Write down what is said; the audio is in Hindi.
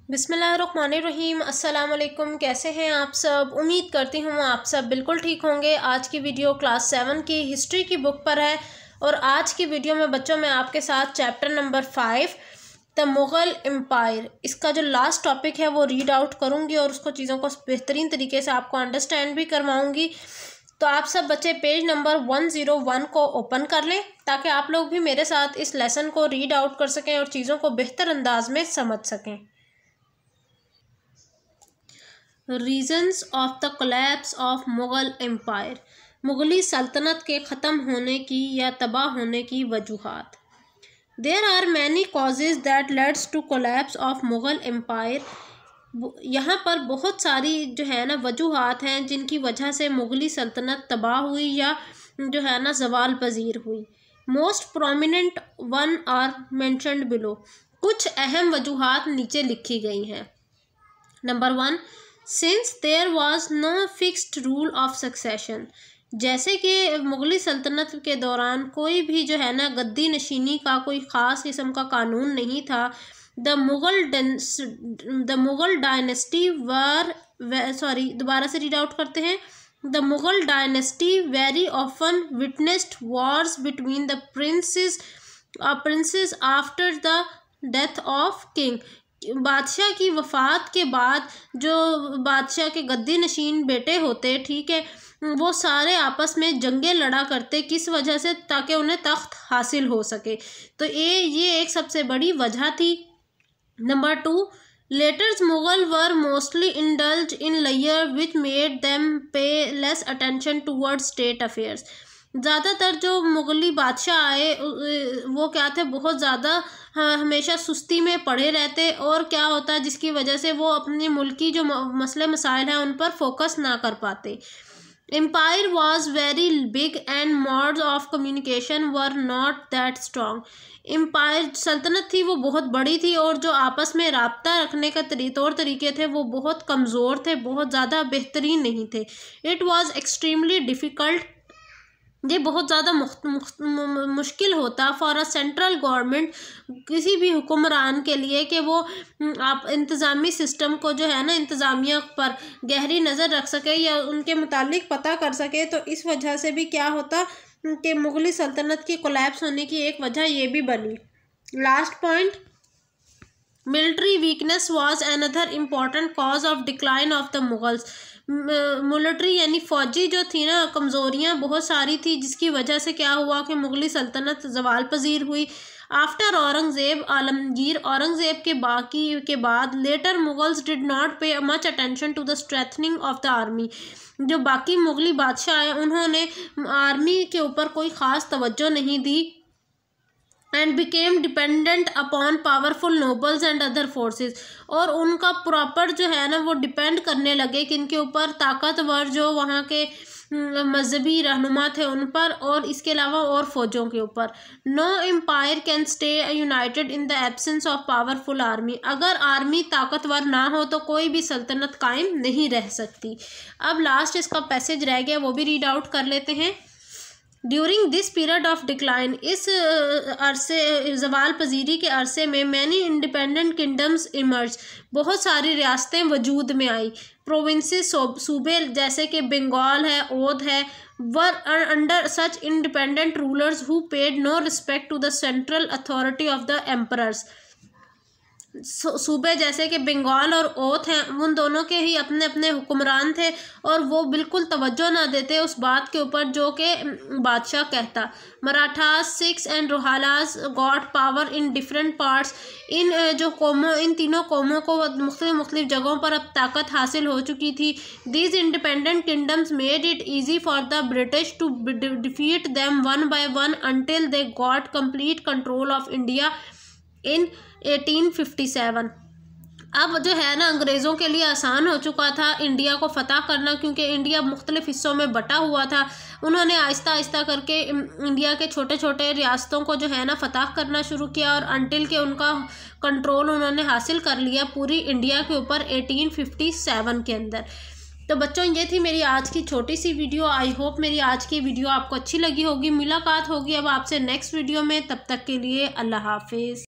बिस्मिल्लाहिर्रहमानिर्रहीम। अस्सलाम वालेकुम। कैसे हैं आप सब? उम्मीद करती हूँ आप सब बिल्कुल ठीक होंगे। आज की वीडियो क्लास 7 की हिस्ट्री की बुक पर है और आज की वीडियो में बच्चों मैं आपके साथ chapter number 5 the Mughal empire, इसका जो लास्ट टॉपिक है वो रीड आउट करूँगी और उसको चीज़ों को बेहतरीन तरीके से आपको अंडरस्टैंड भी करवाऊँगी। तो आप सब बच्चे पेज नंबर 101 को ओपन कर लें ताकि आप लोग भी मेरे साथ इस लेसन को रीड आउट कर सकें और चीज़ों को बेहतर अंदाज में समझ सकें। Reasons of the collapse of Mughal empire, मुग़ली सल्तनत के ख़त्म होने की या तबाह होने की वजूहात। There are many causes that leads to collapse of Mughal empire, यहाँ पर बहुत सारी जो है ना वजूहात हैं जिनकी वजह से मुग़ली सल्तनत तबाह हुई या जो है ना ज़वाल पजीर हुई। Most prominent one are mentioned below, कुछ अहम वजूहात नीचे लिखी गई हैं। Number 1, since there was no fixed rule of succession, जैसे कि मुग़ली सल्तनत के दौरान कोई भी जो है ना गद्दी नशीनी का कोई ख़ास किस्म का कानून नहीं था। द मुग़ल डायनेस्टी दोबारा से रीड आउट करते हैं। The Mughal dynasty very often witnessed Wars between the princess after the death of king, बादशाह की वफ़ात के बाद जो बादशाह के गद्दी नशीन बेटे होते, ठीक है, वो सारे आपस में जंगें लड़ा करते। किस वजह से? ताकि उन्हें तख्त हासिल हो सके। तो ये एक सबसे बड़ी वजह थी। Number 2, later Mughal were mostly indulge in layer which made them pay less attention towards state affairs, ज़्यादातर जो मुग़ली बादशाह आए वो क्या थे, बहुत ज़्यादा हमेशा सुस्ती में पड़े रहते और क्या होता है जिसकी वजह से वो अपने मुल्क की जो मसले मसाइल हैं उन पर फोकस ना कर पाते। Empire was very big and modes of communication were not that strong, empire सल्तनत थी वो बहुत बड़ी थी और जो आपस में राब्ता रखने का तौर तरीके थे वो बहुत कमज़ोर थे, बहुत ज़्यादा बेहतरीन नहीं थे। इट वाज एक्सट्रीमली डिफ़िकल्ट, ये बहुत ज़्यादा मुश्किल होता फॉर अ सेंट्रल गवर्नमेंट, किसी भी हुक्मरान के लिए कि वो आप इंतज़ामी सिस्टम को जो है ना इंतज़ामिया पर गहरी नज़र रख सके या उनके मुतालिक पता कर सके। तो इस वजह से भी क्या होता कि मुग़ली सल्तनत की कोलैप्स होने की एक वजह ये भी बनी। Last point, military weakness was another important cause of decline of the Mughals, military यानी फ़ौजी जो थी ना कमज़ोरियाँ बहुत सारी थी जिसकी वजह से क्या हुआ कि मुग़ली सल्तनत ज़वाल पजीर हुई। आफ्टर औरंगज़ेब, आलमगीर औरंगज़ेब के बाद later Mughals did not pay much attention to the strengthening of the army, जो बाकी मुग़ली बादशाह आए उन्होंने आर्मी के ऊपर कोई ख़ास तवज्जो नहीं दी and became dependent upon powerful nobles and other forces, और उनका प्रॉपर जो है ना वो डिपेंड करने लगे किनके ऊपर, ताकतवर जो वहाँ के मजहबी रहनुमा थे उन पर और इसके अलावा और फौजों के ऊपर। No empire can stay united in the absence of powerful army, अगर आर्मी ताकतवर ना हो तो कोई भी सल्तनत कायम नहीं रह सकती। अब लास्ट इसका पैसेज रह गया वो भी रीड आउट कर लेते हैं। During this period of decline, इस अरसे ज़वाल पजीरी के अरसे में मैनी इंडिपेंडेंट किंगडम्स इमर्ज, बहुत सारी रियासतें वजूद में आई। प्रोविंसेस सूबे जैसे कि बंगाल है, ओध है, were under such independent rulers who paid no respect to the central authority of the emperors, सूबे जैसे कि बंगाल और ओथ हैं उन दोनों के ही अपने अपने हुक्मरान थे और वो बिल्कुल तवज्जो ना देते उस बात के ऊपर जो कि बादशाह कहता। Marathas, Sikhs and Rohillas got power in different parts, इन तीनों कौमों को मुख्तलिफ जगहों पर अब ताकत हासिल हो चुकी थी। These independent kingdoms made it easy for the British to defeat them one by one until they got complete control of India in 1857। अब जो है ना अंग्रेज़ों के लिए आसान हो चुका था इंडिया को फ़तह करना क्योंकि इंडिया मुख्तलिफ़ हिस्सों में बटा हुआ था। उन्होंने आहिस्ता आहिस्ता करके इंडिया के छोटे छोटे रियासतों को जो है ना फ़तह करना शुरू किया और अंटिल के उनका कंट्रोल उन्होंने हासिल कर लिया पूरी इंडिया के ऊपर 1857 के अंदर। तो बच्चों ये थी मेरी आज की छोटी सी वीडियो। आई होप मेरी आज की वीडियो आपको अच्छी लगी होगी। मुलाकात होगी अब आपसे नेक्स्ट वीडियो में, तब तक के लिए अल्लाह हाफिज़।